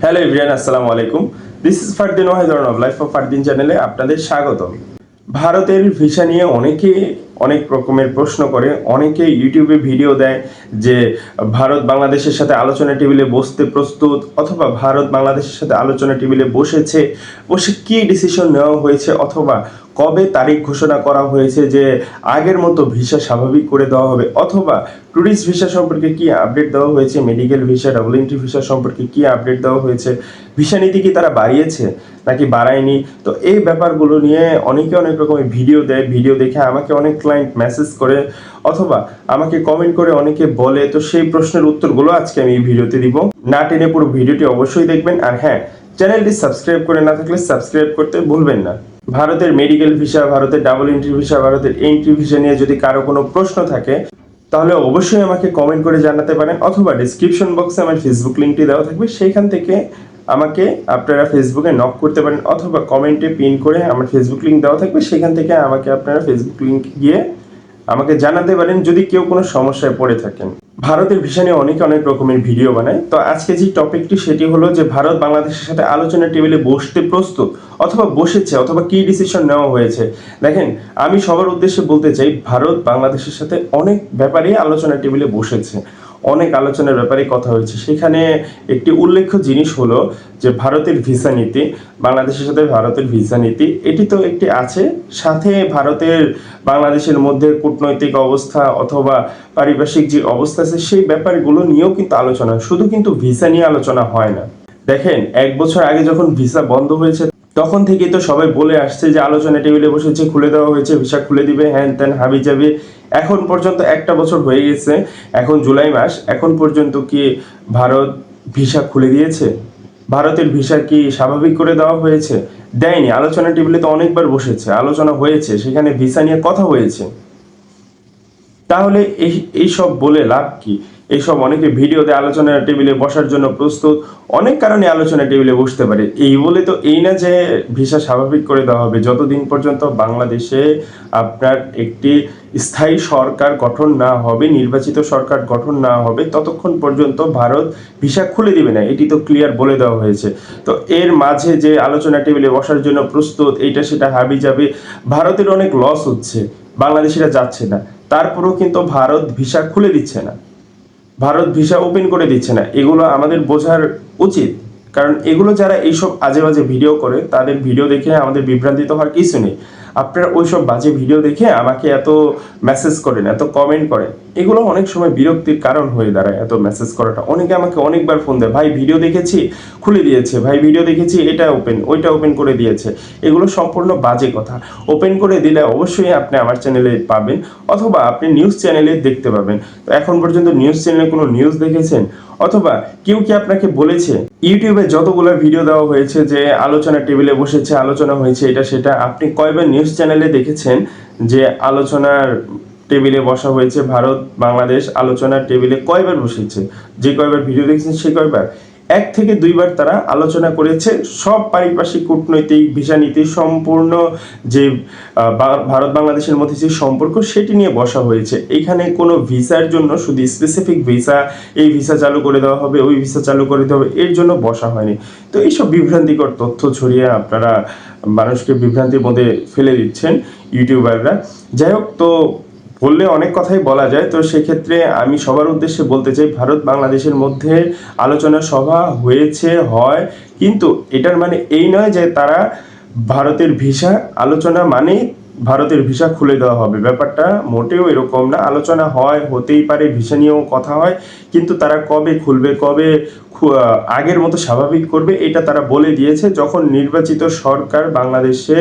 Hello everyone, আসসালামু আলাইকুম। This is Fardin Wahidur of life of Fardin চ্যানেলে আপনাদের স্বাগতম। ভারতের ভিসা নিয়ে অনেকে অনেক রকমের প্রশ্ন করে, অনেকে ইউটিউবে ভিডিও দেয় যে ভারত বাংলাদেশের সাথে আলোচনা টেবিলে বসতে প্রস্তুত, অথবা ভারত বাংলাদেশের সাথে আলোচনা টেবিলে বসে কি ডিসিশন নেওয়া হয়েছে, অথবা কবে তারিখ ঘোষণা করা হয়েছে যে আগের মতো ভিসা স্বাভাবিক করে দেওয়া হবে, অথবা ট্যুরিস্ট ভিসা সম্পর্কে কি আপডেট দেওয়া হয়েছে, medical visa, double entry visa সম্পর্কে কি আপডেট দেওয়া হয়েছে, ভিসা নীতি কি তারা বাড়িয়েছে নাকি বাড়ায়নি। তো এই ব্যাপারগুলো নিয়ে অনেকে অনেক রকমের ভিডিও দেয়, ভিডিও দেখে আমাকে অনেক ক্লায়েন্ট মেসেজ করে অথবা আমাকে কমেন্ট করে অনেকে বলে। তো সেই প্রশ্নের উত্তরগুলো আজকে আমি এই ভিডিওতে দিব। না টেনে পুরো ভিডিওটি অবশ্যই দেখবেন, আর হ্যাঁ, চ্যানেলটি সাবস্ক্রাইব করে না থাকলে সাবস্ক্রাইব করতে ভুলবেন না। ভারতের মেডিকেল ভিসা, ভারতের ডাবল এন্ট্রি ভিসা, ভারতের এন্ট্রি ভিসা নিয়ে যদি কারো কোনো প্রশ্ন থাকে তাহলে অবশ্যই আমাকে কমেন্ট করে জানাতে পারেন, অথবা ডিসক্রিপশন বক্সে আমার ফেসবুক লিঙ্কটি দেওয়া থাকবে, সেইখান থেকে আমাকে আপনারা ফেসবুকে নক করতে পারেন, অথবা কমেন্টে পিন করে আমার ফেসবুক লিঙ্ক দেওয়া থাকবে, সেখান থেকে আমাকে আপনারা ফেসবুক লিঙ্ক গিয়ে আমাকে জানাতে পারেন যদি কেউ কোনো সমস্যায় পড়ে থাকেন। ভারতের ভিসা নিয়ে অনেকে অনেক রকমের ভিডিও বানায়। তো আজকে যে টপিকটি সেটি হলো যে ভারত বাংলাদেশের সাথে আলোচনা টেবিলে বসতে প্রস্তুত, অথবা বসেছে, অথবা কি ডিসিশন নেওয়া হয়েছে। দেখেন, আমি সবার উদ্দেশ্যে বলতে চাই, ভারত বাংলাদেশের সাথে অনেক ব্যাপারে আলোচনা টেবিলে বসেছে, অনেক আলোচনার ব্যাপারে কথা হয়েছে। সেখানে একটি উল্লেখ্য জিনিস হলো যে ভারতের ভিসা নীতি, বাংলাদেশের সাথে ভারতের ভিসা নীতি, এটি তো একটি আছে, সাথে ভারতের বাংলাদেশের মধ্যে কূটনৈতিক অবস্থা অথবা পারিপার্শ্বিক যে অবস্থা আছে সেই ব্যাপারগুলো নিয়েও কিন্তু আলোচনা, শুধু কিন্তু ভিসা নিয়ে আলোচনা হয় না। দেখেন, 1 বছর আগে যখন ভিসা বন্ধ হয়েছে তখন থেকেই তো সবাই বলে আসছে যে আলোচনা টেবিলে বসেছে, খুলে দেওয়া হয়েছে, ভিসা খুলে দিবে, হ্যান ত্যান হাবি যাবে। এখন পর্যন্ত 1 বছর হয়ে গেছে, এখন জুলাই মাস, এখন পর্যন্ত কি ভারত ভিসা খুলে দিয়েছে? ভারতের ভিসা কি স্বাভাবিক করে দেওয়া হয়েছে? দেয়নি। আলোচনা টেবিলে তো অনেকবার বসেছে, আলোচনা হয়েছে, সেখানে ভিসা নিয়ে কথা হয়েছে। তাহলে এইসব বলে লাভ কি? এইসব অনেকে ভিডিওতে আলোচনা টেবিলে বসার জন্য প্রস্তুত, অনেক কারণে আলোচনা টেবিলে বসতে পারে। এই বলে তো এই না যে ভিসা স্বাভাবিক করে দেওয়া হবে। যতদিন পর্যন্ত বাংলাদেশে আপনার একটি স্থায়ী সরকার গঠন না হবে, নির্বাচিত সরকার গঠন না হবে, ততক্ষণ পর্যন্ত ভারত ভিসা খুলে দিবে না, এটি তো ক্লিয়ার বলে দেওয়া হয়েছে। তো এর মাঝে যে আলোচনা টেবিলে বসার জন্য প্রস্তুত, এইটা সেটা হাবি যাবে, ভারতের অনেক লস হচ্ছে, বাংলাদেশিরা যাচ্ছে না, তারপরেও কিন্তু ভারত ভিসা খুলে দিচ্ছে না, ভারত ভিসা ওপেন করে দিচ্ছে না। এগুলো আমাদের বোঝার উচিত, কারণ এগুলো যারা এইসব আজে বাজে ভিডিও করে তাদের ভিডিও দেখে আমাদের বিভ্রান্তিত হওয়ার কিছু নেই। আপনারা ওইসব বাজে ভিডিও দেখে আমাকে এত মেসেজ করেন, এত কমেন্ট করেন, এগুলো অনেক সময় বিরক্তির কারণ হয়ে দাঁড়ায়। এত মেসেজ করাটা, অনেকে আমাকে অনেকবার ফোন দেয়, ভাই ভিডিও দেখেছি খুলে দিয়েছে, ভাই ভিডিও দেখেছি এটা ওপেন, ওইটা ওপেন করে দিয়েছে। এগুলো সম্পূর্ণ বাজে কথা। ওপেন করে দিলে অবশ্যই আপনি আমার চ্যানেলে পাবেন, অথবা আপনি নিউজ চ্যানেলে দেখতে পাবেন। তো এখন পর্যন্ত নিউজ চ্যানেলে কোনো নিউজ দেখেছেন? অথবা কেউ কি আপনাকে বলেছে? ইউটিউবে যতগুলো ভিডিও দেওয়া হয়েছে যে আলোচনা টেবিলে বসেছে, আলোচনা হয়েছে, এটা সেটা, আপনি কয়বার নিউজ চ্যানেলে দেখেছেন যে আলোচনার টেবিলে বসা হয়েছে? ভারত বাংলাদেশ আলোচনার টেবিলে কয়বার বসেছে? যে কয়বার ভিডিও দেখেছেন সে কয়বার? 1 থেকে 2বার তারা আলোচনা করেছে। সব পারিপার্শ্বিক কূটনৈতিক ভিসা নীতি সম্পূর্ণ যে ভারত বাংলাদেশের মধ্যে যে সম্পর্ক সেটি নিয়ে বসা হয়েছে। এখানে কোনো ভিসার জন্য শুধু স্পেসিফিক ভিসা, এই ভিসা চালু করে দেওয়া হবে, ওই ভিসা চালু করে দেওয়া হবে, এর জন্য বসা হয়নি। তো এইসব বিভ্রান্তিকর তথ্য ছড়িয়ে আপনারা মানুষকে বিভ্রান্তির মধ্যে ফেলে দিচ্ছেন ইউটিউবাররা। যাই হোক, তো বললে অনেক কথাই বলা যায়। তো সেক্ষেত্রে আমি সবার উদ্দেশ্যে বলতে চাই, ভারত বাংলাদেশের মধ্যে আলোচনা সভা হয়েছে, হয়, কিন্তু এটার মানে এই নয় যে তারা ভারতের ভিসা আলোচনা মানে ভারতের ভিসা খুলে দেওয়া হবে। ব্যাপারটা মোটেও এরকম না। আলোচনা হয়, হতেই পারে, ভিসা নিয়েও কথা হয়, কিন্তু তারা কবে খুলবে, কবে আগের মতো স্বাভাবিক করবে, এটা তারা বলে দিয়েছে। যখন নির্বাচিত সরকার বাংলাদেশে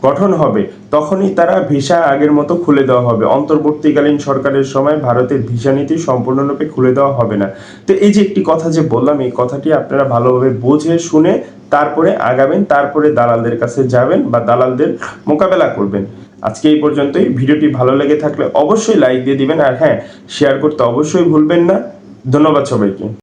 গঠন হবে তখনই তারা ভিসা আগের মতো খুলে দেওয়া হবে। অন্তর্বর্তীকালীন সরকারের সময় ভারতের ভিসা নীতি সম্পূর্ণরূপে খুলে দেওয়া হবে না। তো এই যে একটি কথা যে বললাম, এই কথাটি আপনারা ভালোভাবে বুঝে শুনে তারপরে আগাবেন, তারপরে দালালদের কাছে যাবেন বা দালালদের মোকাবেলা করবেন। আজকে এই পর্যন্তই। ভিডিওটি ভালো লেগে থাকলে অবশ্যই লাইক দিয়ে দিবেন, আর হ্যাঁ, শেয়ার করতে অবশ্যই ভুলবেন না। ধন্যবাদ সবাইকে।